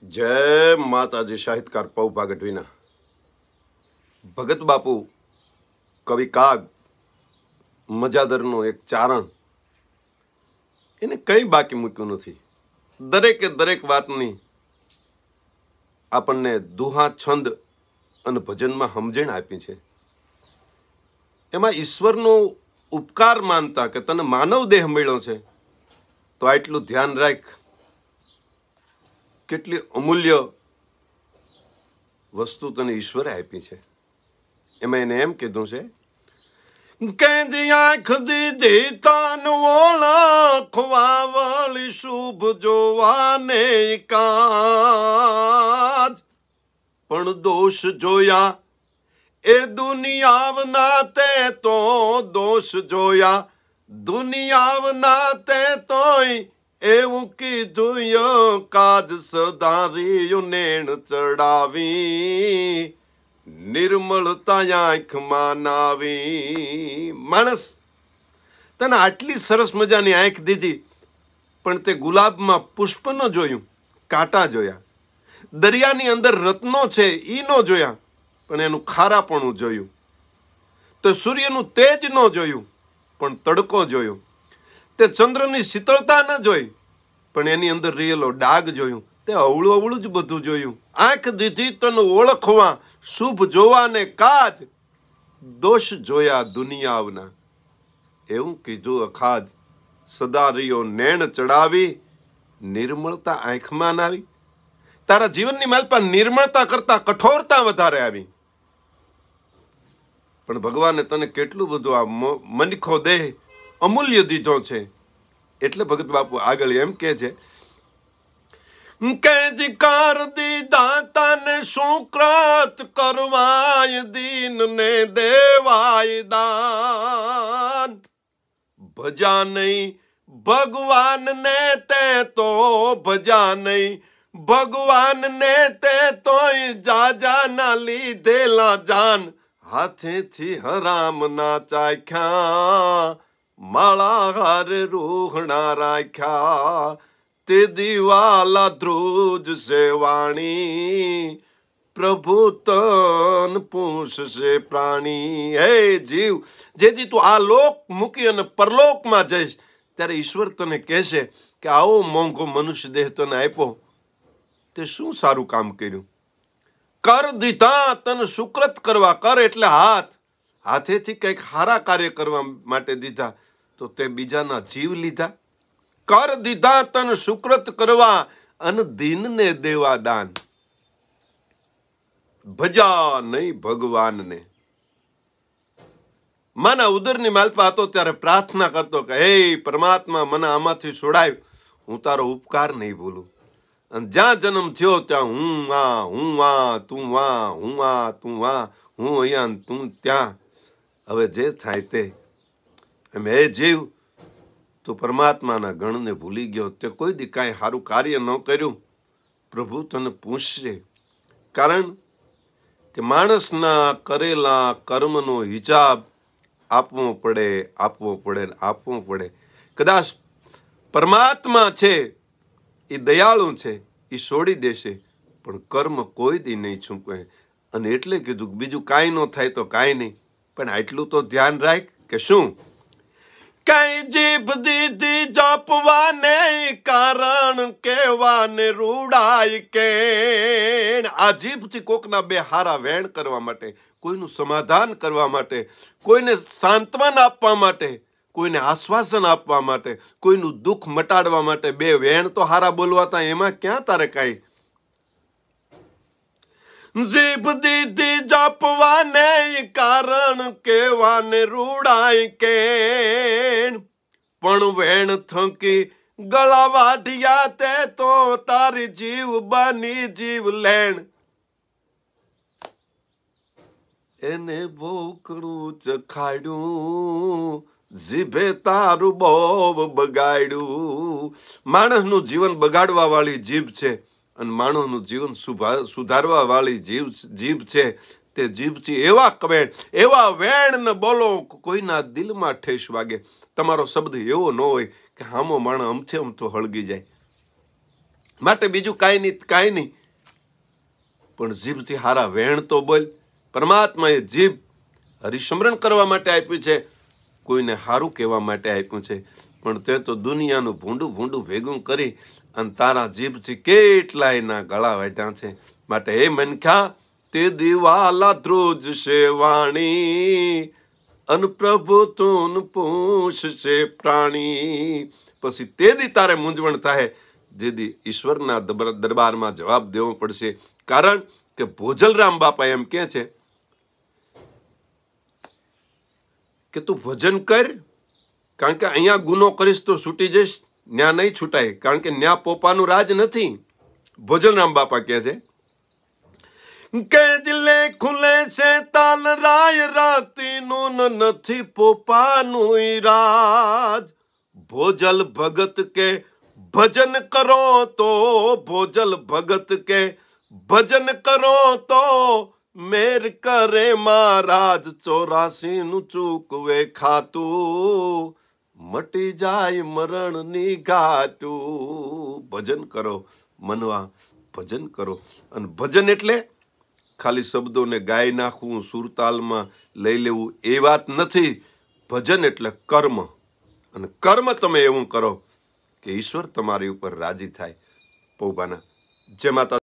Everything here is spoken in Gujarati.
जय माताजी। साहित्यकार पौ भागटवीना भगत बापू कवि काग मजादरનું એક ચારણ એને કઈ બાકી મૂક્યું નથી। દરેકે દરેક વાતની આપણને દુહા છંદ અને ભજનમાં સમજણ આપી છે। એમાં ઈશ્વરનો ઉપકાર માનતા કે તને માનવ દેહ મળ્યો છે તો આટલું ધ્યાન રાખ, કેટલી અમૂલ્ય વસ્તુ તને ઈશ્વરે આપી છે। એમાં એને એમ કીધું છે કે આંખ દીધી તાન ઓળખવા વાળી શુભ જોવાને કાજ, પણ દોષ જોયા એ દુનિયાવના તે તો દોષ જોયા દુનિયાવના તે તોય એવું કીધું કાજ સદાર્યું નેણ ચડાવી નિર્મળતા આંખમાં નાવી। માણસ તને આટલી સરસ મજાની આંખ દીધી પણ તે ગુલાબમાં પુષ્પ ન જોયું, કાંટા જોયા। દરિયાની અંદર રત્નો છે ઈ ન જોયા પણ એનું ખારાપણું જોયું। તો સૂર્યનું તેજ ન જોયું પણ તડકો જોયો। તે ચંદ્રની શીતળતા ન જોઈ પણ એની અંદર રહેલો ડાઘ જોયું। તે અવળું અવળું જ બધું જોયું। આંખ દીધી તને ઓળખવા શુભ જોવાને કાજ, દોષ જોયા દુનિયાવના એવું કીધું અખાજ। સદા રહ્યો નેણ ચડાવી નિર્મળતા આંખમાં નાવી। તારા જીવનની માલપા નિર્મળતા કરતા કઠોરતા વધારે આવી। પણ ભગવાને તને કેટલું બધું આ મનખો દેહ અમૂલ્ય દીધો છે। એટલે ભગત બાપુ આગળ એમ કે છે કે જીકાર દીધા તને સુકૃત કરવાય દીન ને દેવાય દાન। ભજા નહીં ભગવાન ને તે તો ભજા નહીં ભગવાન ને તે તોય જાજા ના લીધેલા જાન। હાથેથી હરામ ના ચાખ્યા માળા હારે રોહણા રાખ્યા। તે દિવાલા ધ્રુજ સેવાણી પ્રભુ તન પૂછશે પ્રાણી। હે જીવ, જેથી તું આ લોક મૂકી અને પરલોકમાં જઈશ ત્યારે ઈશ્વર તને કહેશે કે આવો મોંઘો મનુષ્ય દેહ તને આપ્યો તે શું સારું કામ કર્યું। કર દીધા તને સુકૃત કરવા, કર એટલે હાથ, હાથેથી કંઈક સારા કાર્ય કરવા માટે દીધા તો તે બીજાના જીવ લીધા। કર દીધા તને સુકૃત કરવા અને દીનને દેવા દાન। ભજા નહીં ભગવાનને। માના ઉદરની માલપા હતો ત્યારે પ્રાર્થના કરતો કે હે પરમાત્મા મને આમાંથી છોડાવ, હું તારો ઉપકાર નહીં ભૂલું। અને જ્યાં જન્મ થયો ત્યાં હું તું અહીંયા તું ત્યાં, હવે જે થાય તે એમ। હે જીવ, તું પરમાત્માના ગણને ભૂલી ગયો, તે કોઈ દી કાંઈ સારું કાર્ય ન કર્યું, પ્રભુ તને પૂછશે। કારણ કે માણસના કરેલા કર્મનો હિસાબ આપવો પડે। કદાચ પરમાત્મા છે એ દયાળુ છે, એ છોડી દેશે પણ કર્મ કોઈ દી નહીં છૂપે। અને એટલે કીધું બીજું કાંઈ ન થાય તો કાંઈ નહીં, પણ આટલું તો ધ્યાન રાખ કે શું કઈ જીભ દીધી જપવાને કારણ કેવાને રૂડાય કે। આ જીભથી કોકના બે હારા વેણ કરવા માટે, કોઈનું સમાધાન કરવા માટે, કોઈને સાંત્વન આપવા માટે, કોઈને આશ્વાસન આપવા માટે, કોઈનું દુઃખ મટાડવા માટે બે વેણ તો હારા બોલવાતા, એમાં ક્યાં તારે કાંઈ। જીભ દીધી જપવાને કારણ કેવાને રૂડાય કે, પણ વેણ થકી ગળા વાઢિયા તે તો તારી જીવ બની જીવ લેણ। એને ભોકડું ચખાડ્યું જીભે તારું બહુ બગાડ્યું। માણસનું જીવન બગાડવા વાળી જીભ છે અને માણસનું જીવન સુધારવા વાળી જીભ છે। તે જીભથી એવા કવેણ એવા વેણ ન બોલો કોઈના દિલમાં ઠેસ વાગે। તમારો શબ્દ એવો ન હોય કે હામો માણસ અમથે અમથો હળગી જાય। માટે બીજું કાંઈ નહીં, પણ જીભથી હારા વેણ તો બોલ. પરમાત્માએ જીભ હરિસ્મરણ કરવા માટે આપ્યું છે, કોઈને હારું કહેવા માટે આપ્યું છે. પણ તે તો દુનિયાનું ભૂંડું ભેગું કરી અને તારા જીભથી કેટલાયના ગળા વાઢ્યા છે. માટે હે મનખ્યા, તે દિવાલા ધ્રુજશે વાણી, અન પ્રભુ તું પૂછશે પ્રાણી. પછી તે દી તારે મૂંઝવણ થાય, જે દી ઈશ્વરના દરબારમાં જવાબ દેવો પડશે. કારણ કે ભોજલરામ બાપા એમ કે છે કે તું ભજન કર, કારણ કે અહીંયા ગુનો કરીશ તો છૂટી જઈશ, ન્યા નહીં છૂટાય, કારણ કે ન્યા પોપાનું રાજ નથી. ભોજલરામ બાપા કહે છે કે જિલ્લે ખુલે છે તાલ રાય, રાતીનું નથી પોપાનું રાજ. ભોજલ ભગત કે ભજન કરો તો, ભોજલ ભગત કે ભજન કરો તો, મેર કરે મહારાજ 84 નું ચૂકવે ખાતું, મટી જાય મરણની ઘાતું. ભજન કરો મનવા, ભજન કરો. અને ભજન એટલે ખાલી શબ્દોને ગાઈ નાખવું, સુરતાલમાં લઈ લેવું એ વાત નથી. ભજન એટલે કર્મ, અને કર્મ તમે એવું કરો કે ઈશ્વર તમારી ઉપર રાજી થાય. પૌબાના જય માતા.